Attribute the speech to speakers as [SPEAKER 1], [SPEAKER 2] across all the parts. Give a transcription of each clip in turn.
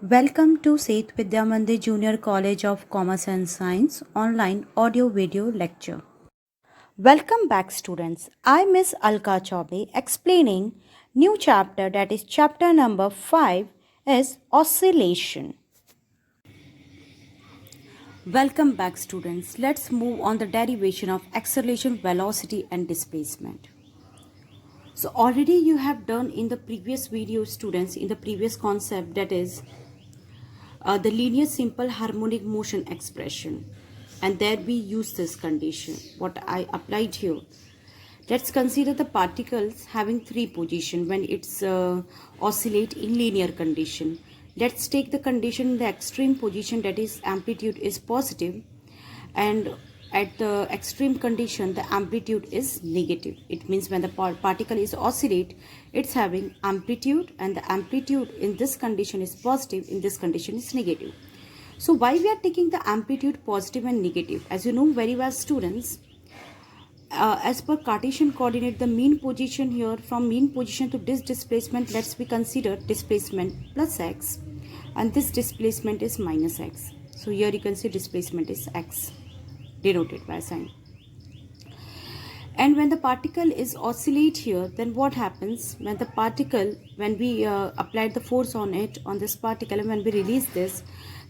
[SPEAKER 1] Welcome to Seth Vidya Mandir Junior College of Commerce and Science online audio video lecture. Welcome back students. I Miss Alka Chaube explaining new chapter, that is chapter number 5 is oscillation. Welcome back students. Let's move on the derivation of acceleration, velocity and displacement. So already you have done in the previous video students, in the previous concept, that is the linear simple harmonic motion expression, and there we use this condition what I applied here. Let's consider the particles having three position when it's oscillate in linear condition. Let's take the condition in the extreme position, that is amplitude is positive, and at the extreme condition the amplitude is negative. It means when the particle is oscillate, it's having amplitude, and the amplitude in this condition is positive, in this condition is negative. So why we are taking the amplitude positive and negative? As you know very well students, as per Cartesian coordinate, the mean position here, from mean position to this displacement, let's be consider displacement plus x, and this displacement is minus x. So here you can see displacement is x, denoted by a sign. And when the particle is oscillate here, then what happens when the particle, when we applied the force on it, on this particle, and when we release this,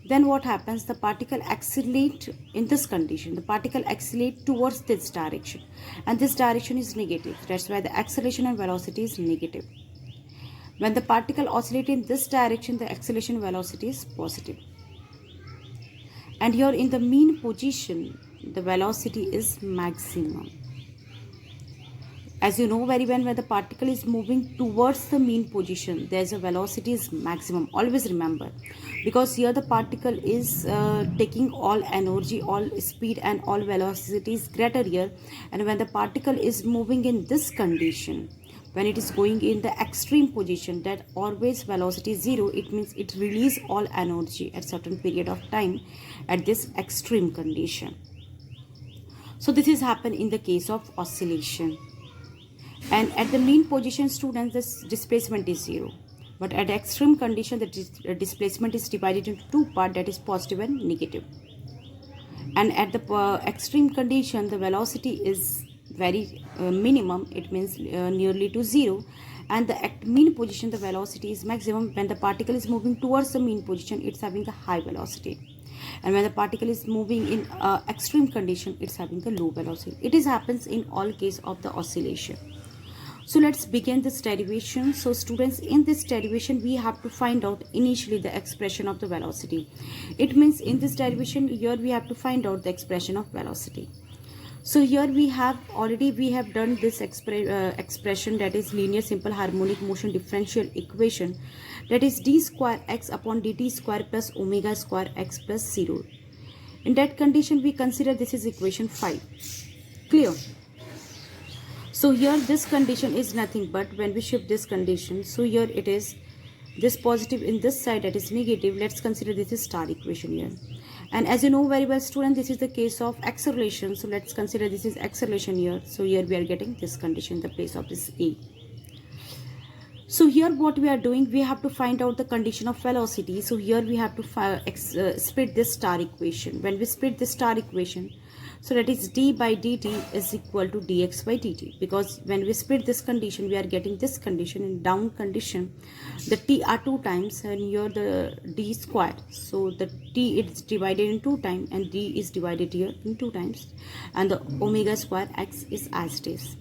[SPEAKER 1] then what happens? The particle accelerate in this condition. The particle accelerate towards this direction, and this direction is negative. That's why the acceleration and velocity is negative. When the particle oscillate in this direction, the acceleration and velocity is positive. And here in the mean position, the velocity is maximum. As you know very well, when the particle is moving towards the mean position, there's a velocity is maximum. Always remember, because here the particle is taking all energy, all speed and all velocity is greater here. And when the particle is moving in this condition, when it is going in the extreme position, that always velocity is 0. It means it release all energy at certain period of time at this extreme condition. So this is happen in the case of oscillation. And at the mean position students, this displacement is 0. But at the extreme condition, the displacement is divided into two parts, that is positive and negative. And at the extreme condition, the velocity is very minimum, it means nearly to 0. And the at mean position, the velocity is maximum. When the particle is moving towards the mean position, it's having a high velocity. And when the particle is moving in extreme condition, it's having a low velocity. It is happens in all case of the oscillation. So let's begin this derivation. So students, in this derivation we have to find out initially the expression of the velocity. It means in this derivation here we have to find out the expression of velocity. So here we have done this expression, that is linear simple harmonic motion differential equation, that is d square x upon dt square plus omega square x plus 0. In that condition we consider this is equation 5. Clear? So here this condition is nothing but when we shift this condition, so here it is this positive in this side, that is negative. Let's consider this is star equation here. And as you know very well student, this is the case of acceleration. So let's consider this is acceleration here. So here we are getting this condition in the place of this A. So here what we are doing, we have to find out the condition of velocity. So here we have to split this star equation. When we split this star equation, so that is d by dt is equal to dx by dt, because when we split this condition, we are getting this condition. In down condition, the t are 2 times, and here the d square. So the t is divided in 2 times, and d is divided here in 2 times, and the omega square x is as it is.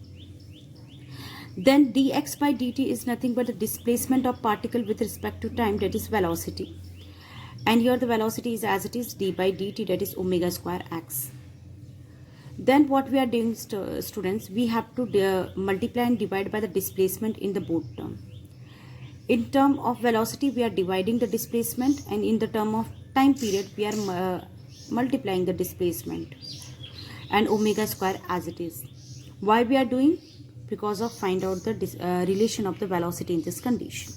[SPEAKER 1] Then dx by dt is nothing but the displacement of particle with respect to time, that is velocity. And here the velocity is as it is, d by dt, that is omega square x. Then what we are doing students, we have to multiply and divide by the displacement in the both term. In term of velocity we are dividing the displacement, and in the term of time period we are multiplying the displacement and omega square as it is. Why we are doing? Because of find out the relation of the velocity in this condition.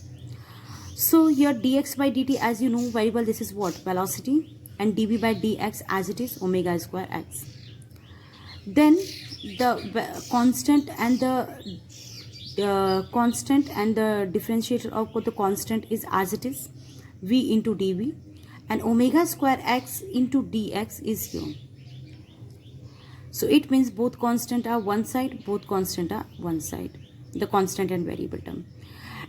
[SPEAKER 1] So here dx by dt, as you know very well, this is what? Velocity, and dv by dx as it is omega square x. Then the constant and the differentiator of the constant is as it is, v into dv, and omega square x into dx is here. So it means both constant are one side, both constant are one side, the constant and variable term.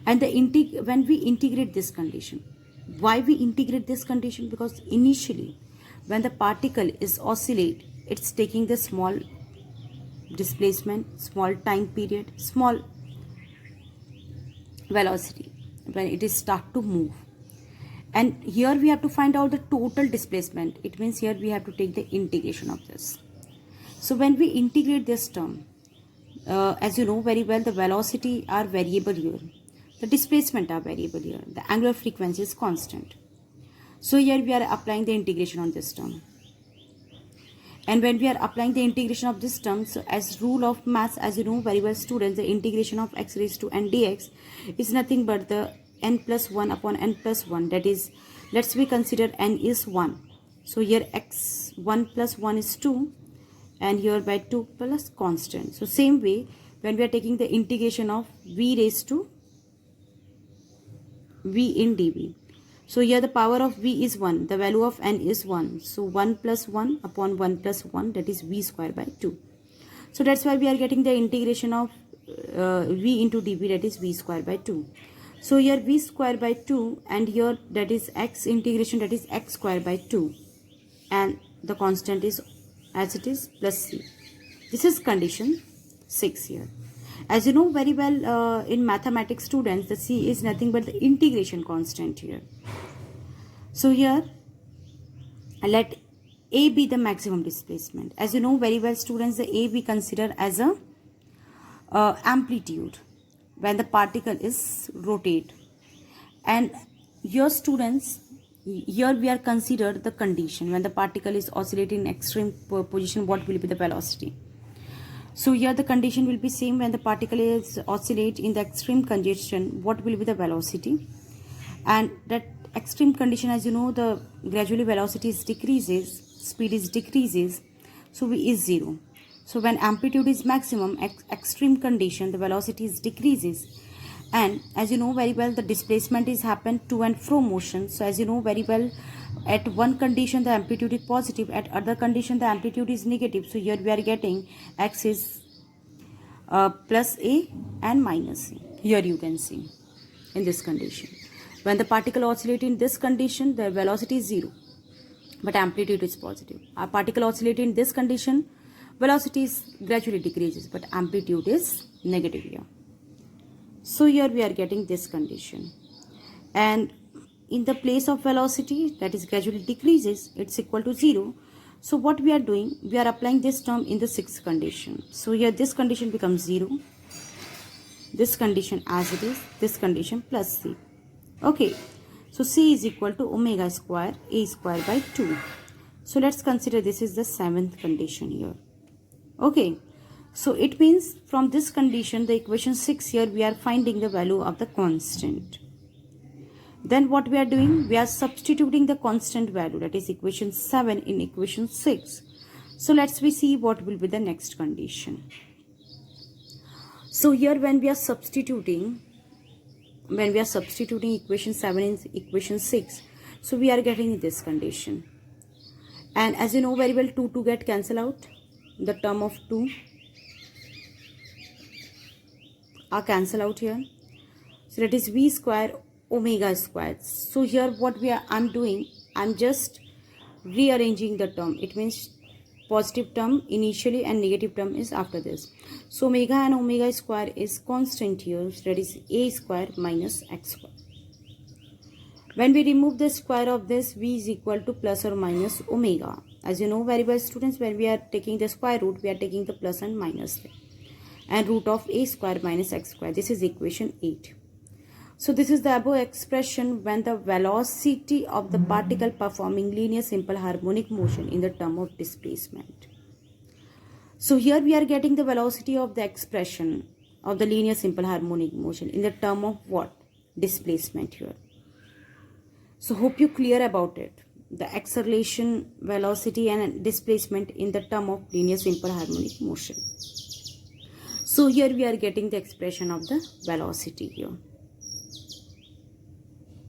[SPEAKER 1] And when we integrate this condition, why we integrate this condition? Because initially when the particle is oscillate, it's taking the small displacement, small time period, small velocity when it is start to move. And here we have to find out the total displacement. It means here we have to take the integration of this. So when we integrate this term, as you know very well, the velocity are variable here, the displacement are variable here, the angular frequency is constant. So here we are applying the integration on this term. And when we are applying the integration of this term, so as rule of maths, as you know very well students, the integration of x raised to n dx is nothing but the n plus 1 upon n plus 1. That is, let's we consider n is 1. So here x 1 plus 1 is 2, and here by 2 plus constant. So same way, when we are taking the integration of v raised to v in dv. So here the power of v is 1, the value of n is 1. So 1 plus 1 upon 1 plus 1, that is v square by 2. So that's why we are getting the integration of v into dv, that is v square by 2. So here v square by 2, and here that is x integration, that is x square by 2. And the constant is as it is plus c. This is condition 6 here. As you know very well in mathematics students, the c is nothing but the integration constant here. So here let a be the maximum displacement. As you know very well students, the a we consider as a amplitude when the particle is rotate. And here students, here we are considered the condition when the particle is oscillating in extreme position, what will be the velocity. So here the condition will be same when the particle is oscillate in the extreme congestion, what will be the velocity. And that extreme condition, as you know, the gradually velocity is decreases, speed is decreases, so v is 0. So when amplitude is maximum, extreme condition, the velocity is decreases. And as you know very well, the displacement is happen to and fro motion. So as you know very well, at one condition the amplitude is positive, at other condition the amplitude is negative. So here we are getting x is plus a and minus a. Here you can see in this condition, when the particle oscillates in this condition, the velocity is 0, but amplitude is positive. A particle oscillates in this condition, velocity is gradually decreases, but amplitude is negative here. So here we are getting this condition, and in the place of velocity that is gradually decreases, it's equal to 0. So what we are doing, we are applying this term in the sixth condition. So here this condition becomes 0, this condition as it is, this condition plus c. Okay, so c is equal to omega square a square by 2. So let's consider this is the seventh condition here. Okay, so it means from this condition, the equation 6 here, we are finding the value of the constant. Then what we are doing, we are substituting the constant value, that is equation 7 in equation 6. So let's see what will be the next condition. So here when we are substituting equation 7 in equation 6, so we are getting this condition. And as you know very well, 2 get cancel out, the term of 2 are cancel out here. So that is v square omega square. So here what I'm doing, I'm just rearranging the term. It means positive term initially and negative term is after this. So omega and omega square is constant here. So that is a square minus x square. When we remove the square of this, v is equal to plus or minus omega. As you know very well students, when we are taking the square root, we are taking the plus and minus there. And root of a square minus x square. This is equation 8. So this is the above expression when the velocity of the particle performing linear simple harmonic motion in the term of displacement. So here we are getting the velocity of the expression of the linear simple harmonic motion in the term of what? Displacement here. So hope you clear about it. The acceleration, velocity and displacement in the term of linear simple harmonic motion. So here we are getting the expression of the velocity here.